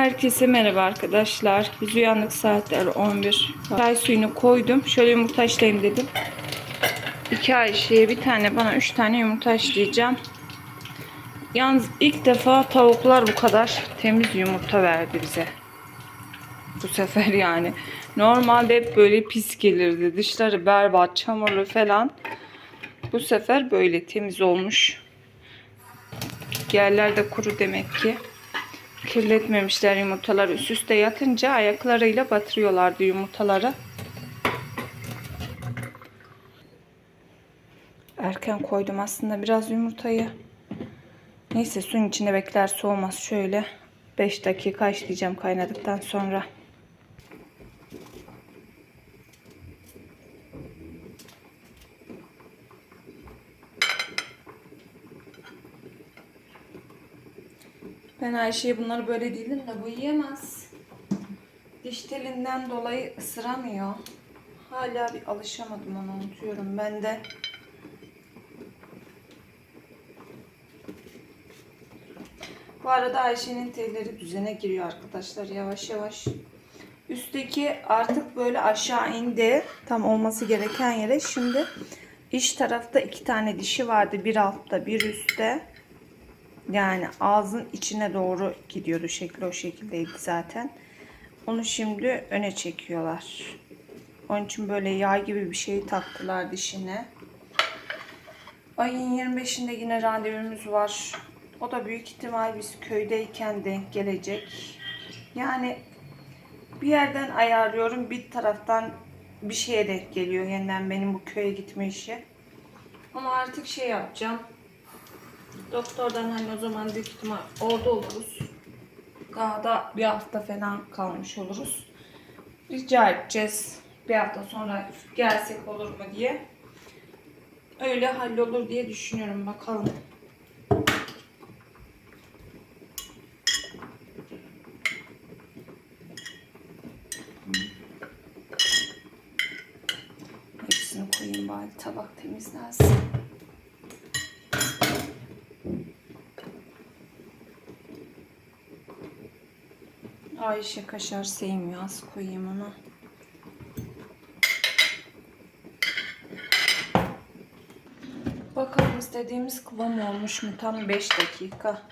Herkese merhaba arkadaşlar. Biz uyandık, saatler 11. Çay suyunu koydum. Şöyle yumurta haşlayayım dedim. 2 Ayşe'ye bir tane, bana 3 tane yumurta haşlayacağım. Yalnız ilk defa tavuklar bu kadar temiz yumurta verdi bize. Bu sefer yani. Normalde hep böyle pis gelirdi. Dışları berbat, çamurlu falan. Bu sefer böyle temiz olmuş. Yerler de kuru demek ki. Kirletmemişler yumurtaları. Üst üste yatınca ayaklarıyla batırıyorlardı yumurtaları. Erken koydum aslında biraz yumurtayı. Neyse, suyun içinde bekler, soğumaz. Şöyle 5 dakika haşlayacağım kaynadıktan sonra. Ben Ayşe'ye bunları böyle değilim de bu yiyemez. Diş telinden dolayı ısıramıyor. Hala bir alışamadım, onu unutuyorum ben de. Bu arada Ayşe'nin telleri düzene giriyor arkadaşlar, yavaş yavaş. Üstteki artık böyle aşağı indi. Tam olması gereken yere. Şimdi iç tarafta 2 tane dişi vardı. Bir altta bir üstte. Yani ağzın içine doğru gidiyordu. Şekli o şekildeydi zaten. Onu şimdi öne çekiyorlar. Onun için böyle yağ gibi bir şey taktılar dişine. Ayın 25'inde yine randevumuz var. O da büyük ihtimal biz köydeyken denk gelecek. Yani bir yerden ayarlıyorum, bir taraftan bir şeye denk geliyor yeniden benim bu köye gitme işi. Ama artık şey yapacağım. Doktordan hani o zaman büyük ihtimal orada oluruz. Daha da bir hafta falan kalmış oluruz. Rica edeceğiz bir hafta sonra gelsek olur mu diye. Öyle hallolur diye düşünüyorum, bakalım. Hepsini koyayım bari, tabak temizlensin. Ayşe kaşar sevmiyor, az koyayım ona. Bakalım istediğimiz kıvam olmuş mu? Tam 5 dakika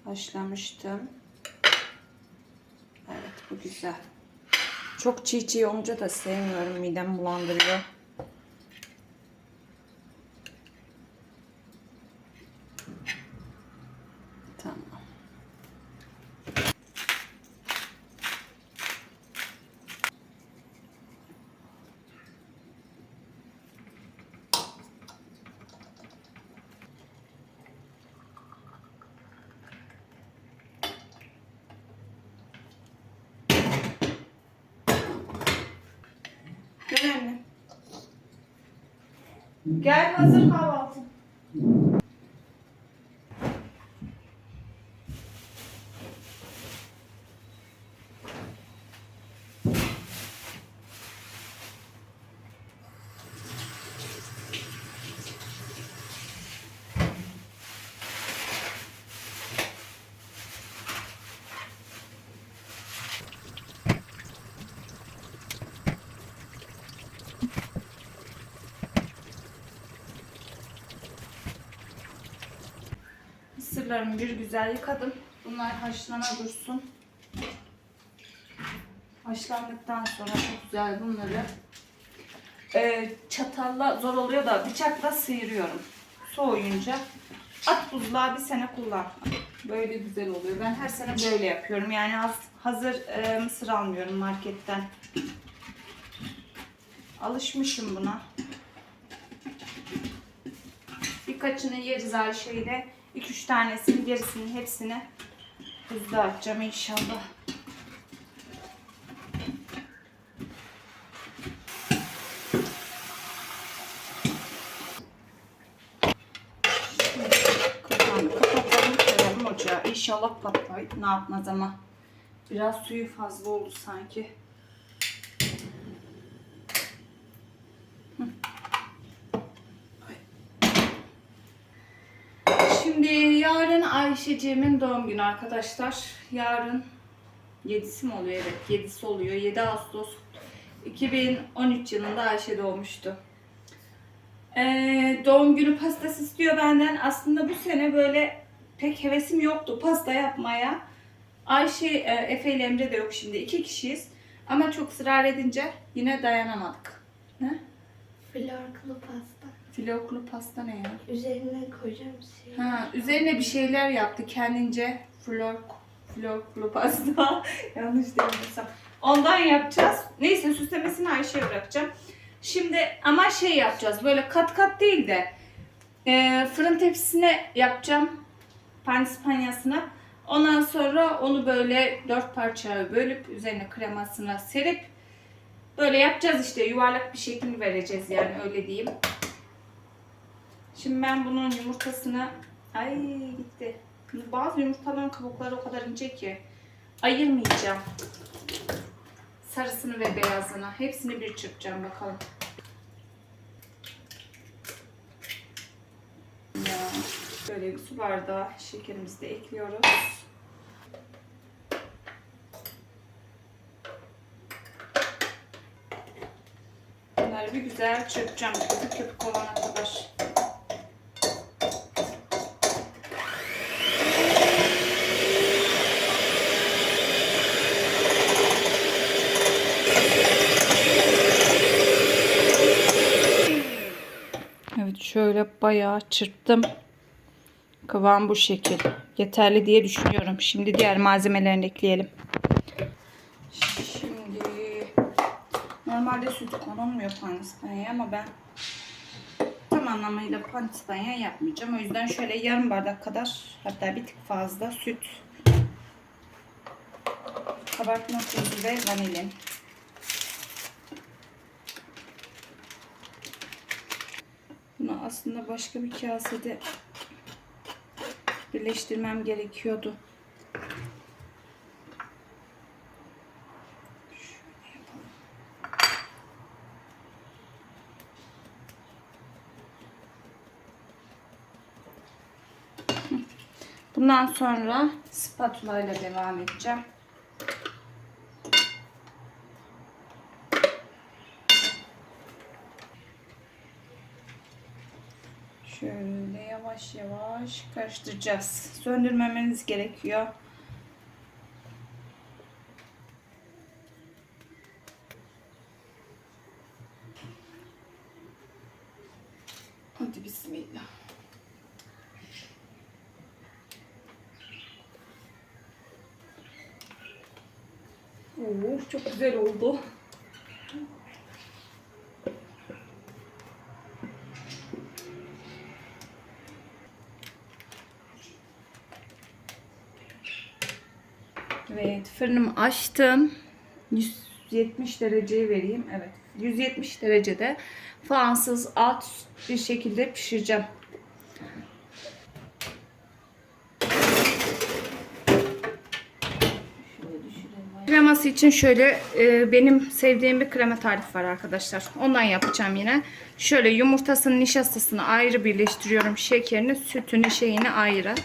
haşlamıştım. Evet, bu güzel. Çok çiğ çiğ olunca da sevmiyorum, midem bulandırıyor. Tamam. Gel anne. Gel, hazır kahvaltı. Mısırlarımı bir güzel yıkadım. Bunlar haşlana dursun. Haşlandıktan sonra çok güzel bunları çatalla zor oluyor da bıçakla sıyırıyorum. Soğuyunca at buzluğa, bir sene kullan. Böyle güzel oluyor. Ben her sene böyle yapıyorum. Yani hazır mısır almıyorum marketten. Alışmışım buna. Birkaçını yeriz Ayşe'yle. 2-3 tanesini, gerisini hepsini buzluğa atacağım inşallah. Kapatalım, koyalım ocağa. İnşallah patlar. Ne yapmaz ama. Biraz suyu fazla oldu sanki. Şimdi yarın Ayşeciğimin doğum günü arkadaşlar. Yarın 7'si mi oluyor? Evet, 7'si oluyor. 7 Ağustos 2013 yılında Ayşe doğmuştu. Doğum günü pastası istiyor benden. Aslında bu sene böyle pek hevesim yoktu pasta yapmaya. Ayşe, Efe ile Emre de yok şimdi. 2 kişiyiz. Ama çok ısrar edince yine dayanamadık. Ne? Florkulu pasta. Florkulu pasta ne ya? Üzerine koyacağım şey. Ha, üzerine bir şeyler yaptı kendince. Florkulu pasta. Yanlış değilsem. Ondan yapacağız. Neyse, süslemesini Ayşe'ye bırakacağım. Şimdi ama şey yapacağız. Böyle kat kat değil de fırın tepsisine yapacağım. Pandispanyasını. Ondan sonra onu böyle 4 parçaya bölüp üzerine kremasını serip böyle yapacağız işte. Yuvarlak bir şekil vereceğiz yani, öyle diyeyim. Şimdi ben bunun yumurtasını... Ay gitti. Bazı yumurtaların kabukları o kadar ince ki ayırmayacağım. Sarısını ve beyazını. Hepsini bir çırpacağım bakalım. Ya, böyle bir su bardağı şekerimizi de ekliyoruz. Bunları bir güzel çırpacağım. Köpük köpük olana kadar. Evet, şöyle bayağı çırptım. Kıvam bu şekil. Yeterli diye düşünüyorum. Şimdi diğer malzemelerini ekleyelim. Şimdi normalde süt konulmuyor pandispanyaya ama ben tam anlamıyla pandispanya yapmayacağım. O yüzden şöyle yarım bardak kadar, hatta bir tık fazla süt, kabartma tozu ve vanilin. Bunu aslında başka bir kasede birleştirmem gerekiyordu. Şöyle yapalım. Bundan sonra spatula ile devam edeceğim. Şöyle yavaş yavaş karıştıracağız. Söndürmemeniz gerekiyor. Hadi bismillah. Çok güzel oldu. Evet, fırınımı açtım. 170 dereceyi vereyim. Evet, 170 derecede fansız alt bir şekilde pişireceğim. Kreması için şöyle benim sevdiğim bir krema tarifi var arkadaşlar. Ondan yapacağım yine. Şöyle yumurtasının nişastasını ayrı birleştiriyorum. Şekerini, sütünü, şeyini ayrı.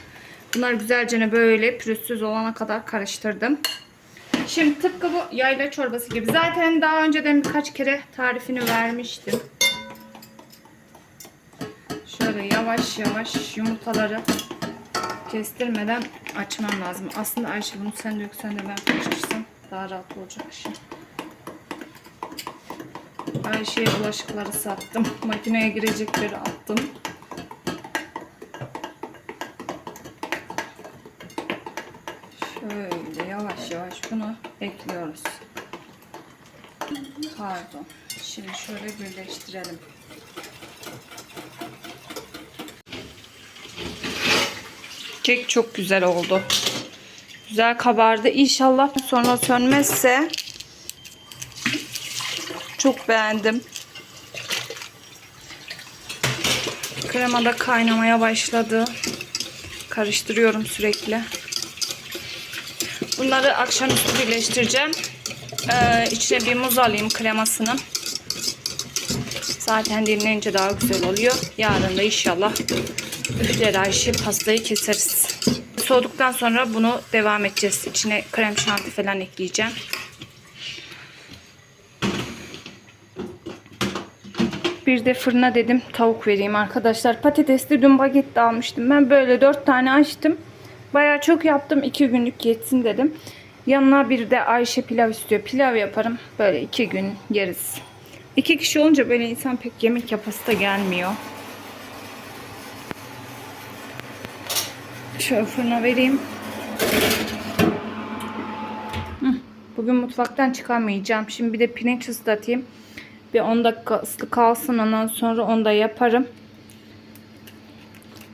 Bunları güzelce böyle pürüzsüz olana kadar karıştırdım. Şimdi tıpkı bu yayla çorbası gibi. Zaten daha önceden birkaç kere tarifini vermiştim. Şöyle yavaş yavaş yumurtaları kestirmeden açmam lazım. Aslında Ayşe bunu sen döksen de ben karıştırsam daha rahat olacak şimdi. Ayşe'ye bulaşıkları sattım. Makineye girecekleri attım. Şöyle yavaş yavaş bunu ekliyoruz. Pardon. Şimdi şöyle birleştirelim. Kek çok güzel oldu. Güzel kabardı. İnşallah sonra sönmezse. Çok beğendim. Krema da kaynamaya başladı. Karıştırıyorum sürekli. Bunları akşamüstü birleştireceğim. İçine bir muz alayım kremasını. Zaten dinlenince daha güzel oluyor. Yarın da inşallah üfler Ayşe pastayı keseriz. soğuduktan sonra bunu devam edeceğiz. İçine krem şanti falan ekleyeceğim. Bir de fırına dedim tavuk vereyim arkadaşlar. Patatesli dün baget almıştım. Ben böyle 4 tane açtım. Bayağı çok yaptım. 2 günlük yetsin dedim. Yanına bir de Ayşe pilav istiyor. Pilav yaparım. Böyle 2 gün yeriz. 2 kişi olunca böyle insan pek yemek yapası da gelmiyor. Şöyle fırına vereyim. Bugün mutfaktan çıkamayacağım. Şimdi bir de pirinç ıslatayım. Bir 10 dakika ıslı kalsın. Ondan sonra onu da yaparım.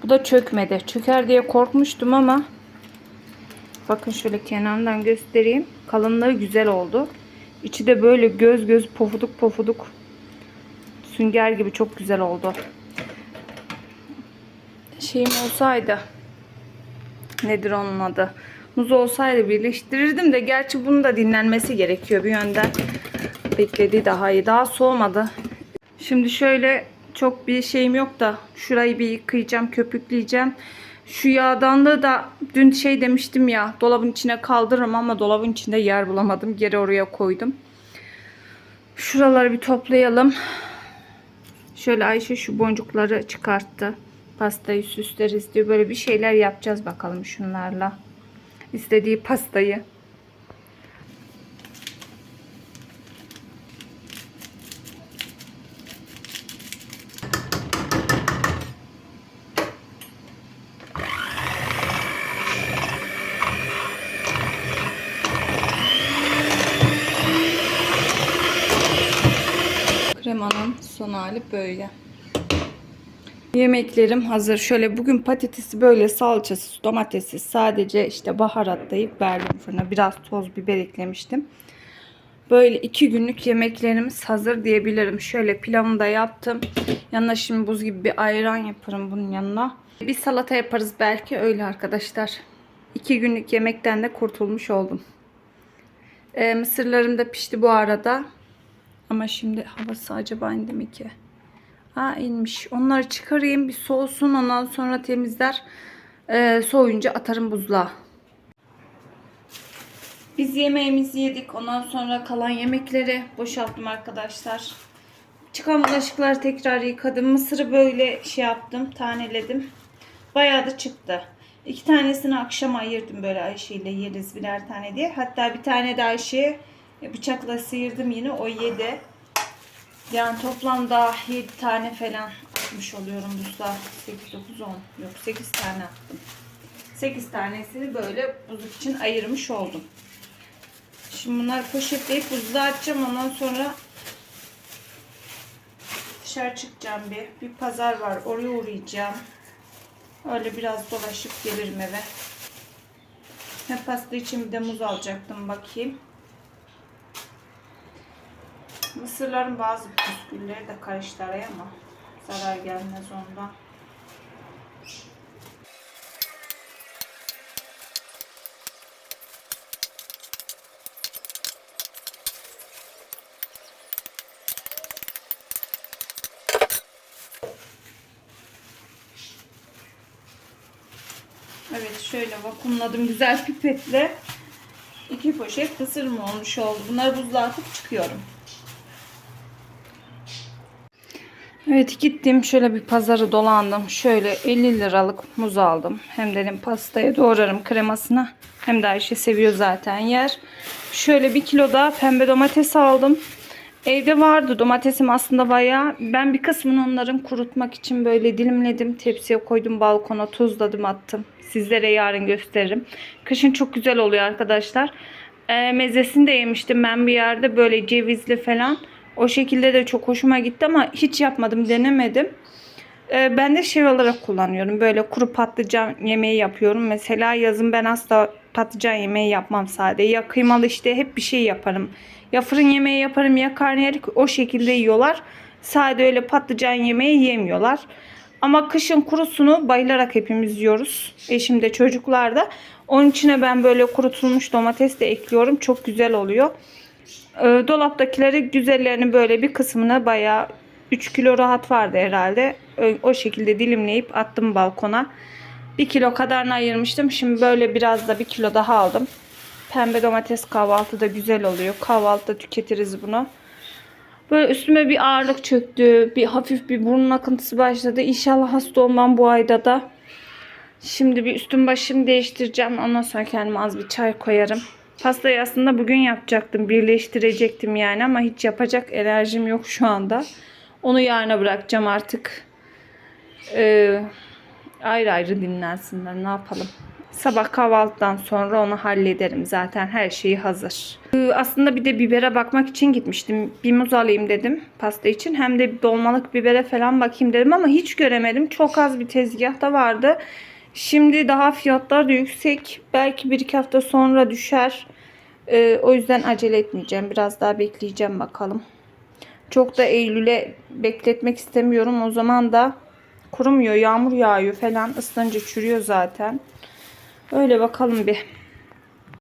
Bu da çökmedi. Çöker diye korkmuştum ama bakın şöyle kenarından göstereyim. Kalınlığı güzel oldu. İçi de böyle göz göz pofuduk pofuduk. Sünger gibi çok güzel oldu. Şeyim olsaydı, nedir onun adı? Muz olsaydı birleştirirdim de gerçi bunun da dinlenmesi gerekiyor bir yönden. Beklediği daha iyi. Daha soğumadı. Şimdi şöyle çok bir şeyim yok da şurayı bir yıkayacağım, köpükleyeceğim. Şu yağdanlığı da dün şey demiştim ya, dolabın içine kaldırırım ama dolabın içinde yer bulamadım. Geri oraya koydum. Şuraları bir toplayalım. Şöyle Ayşe şu boncukları çıkarttı. Pastayı süsleriz diyor. Böyle bir şeyler yapacağız bakalım şunlarla. İstediği pastayı. Kremanın son hali böyle. Yemeklerim hazır. Şöyle bugün patatesi böyle salçasız, domatessiz sadece işte baharatlayıp verdim fırına. Biraz toz biber eklemiştim. Böyle 2 günlük yemeklerimiz hazır diyebilirim. Şöyle pilavımı da yaptım. Yanına şimdi buz gibi bir ayran yaparım bunun yanına. Bir salata yaparız belki, öyle arkadaşlar. 2 günlük yemekten de kurtulmuş oldum. Mısırlarım da pişti bu arada. Ama şimdi havası acaba indi mi ki? Ha, inmiş. Onları çıkarayım bir soğusun. Ondan sonra temizler. Soğuyunca atarım buzluğa. Biz yemeğimizi yedik. Ondan sonra kalan yemekleri boşalttım arkadaşlar. Çıkan bulaşıkları tekrar yıkadım. Mısırı böyle şey yaptım. Taneledim. Bayağı da çıktı. 2 tanesini akşama ayırdım böyle Ayşe ile yeriz birer tane diye. Hatta bir tane de Ayşe'ye bıçakla sıyırdım yine. O yedi. Yani toplamda 7 tane falan atmış oluyorum buzluğa. 8, 9, 10. Yok 8 tane attım. 8 tanesini böyle buzluk için ayırmış oldum. Şimdi bunları poşetleyip buzluğa atacağım. Ondan sonra dışarı çıkacağım bir. Bir pazar var. Oraya uğrayacağım. Öyle biraz dolaşıp gelirim eve. Hem pasta için bir de muz alacaktım. Bakayım. Mısırların bazı püskülleri de karıştı araya ama zarar gelmez ondan. Evet şöyle vakumladım güzel pipetle. 2 poşet mısır mı olmuş oldu. Bunları buzluğa atıp çıkıyorum. Evet gittim şöyle bir pazarı dolandım. Şöyle 50 liralık muz aldım. Hem dedim pastaya doğrarım kremasına. Hem de Ayşe seviyor zaten yer. Şöyle 1 kilo daha pembe domates aldım. Evde vardı domatesim aslında bayağı. Ben bir kısmını onların kurutmak için böyle dilimledim. Tepsiye koydum, balkona tuzladım, attım. Sizlere yarın gösteririm. Kışın çok güzel oluyor arkadaşlar. Mezesini de yemiştim ben bir yerde böyle cevizli falan. O şekilde de çok hoşuma gitti ama hiç yapmadım, denemedim. Ben de şey olarak kullanıyorum. Böyle kuru patlıcan yemeği yapıyorum. Mesela yazın ben asla patlıcan yemeği yapmam sade. Ya kıymalı işte hep bir şey yaparım. Ya fırın yemeği yaparım ya karnıyarık, o şekilde yiyorlar. Sade öyle patlıcan yemeği yemiyorlar. Ama kışın kurusunu bayılarak hepimiz yiyoruz. Eşim de çocuklar da. Onun içine ben böyle kurutulmuş domates de ekliyorum. Çok güzel oluyor. Dolaptakileri güzellerini böyle bir kısmını bayağı 3 kilo rahat vardı herhalde. O şekilde dilimleyip attım balkona. 1 kilo kadarını ayırmıştım. Şimdi böyle biraz da 1 kilo daha aldım. Pembe domates kahvaltıda güzel oluyor. Kahvaltıda tüketiriz bunu. Böyle üstüme bir ağırlık çöktü. Bir hafif bir burun akıntısı başladı. İnşallah hasta olmam bu ayda da. Şimdi bir üstüm başımı değiştireceğim. Ondan sonra kendime az bir çay koyarım. Pastayı aslında bugün yapacaktım. Birleştirecektim yani ama hiç yapacak enerjim yok şu anda. Onu yarına bırakacağım artık. Ayrı ayrı dinlensinler. Ne yapalım? Sabah kahvaltıdan sonra onu hallederim. Zaten her şeyi hazır. Aslında bir de bibere bakmak için gitmiştim. Bir muz alayım dedim pasta için. Hem de dolmalık bibere falan bakayım dedim ama hiç göremedim. Çok az bir tezgahta vardı. Şimdi daha fiyatlar da yüksek. Belki 1-2 hafta sonra düşer. O yüzden acele etmeyeceğim. Biraz daha bekleyeceğim bakalım. Çok da Eylül'e bekletmek istemiyorum. O zaman da kurumuyor. Yağmur yağıyor falan. Islanınca çürüyor zaten. Öyle bakalım bir.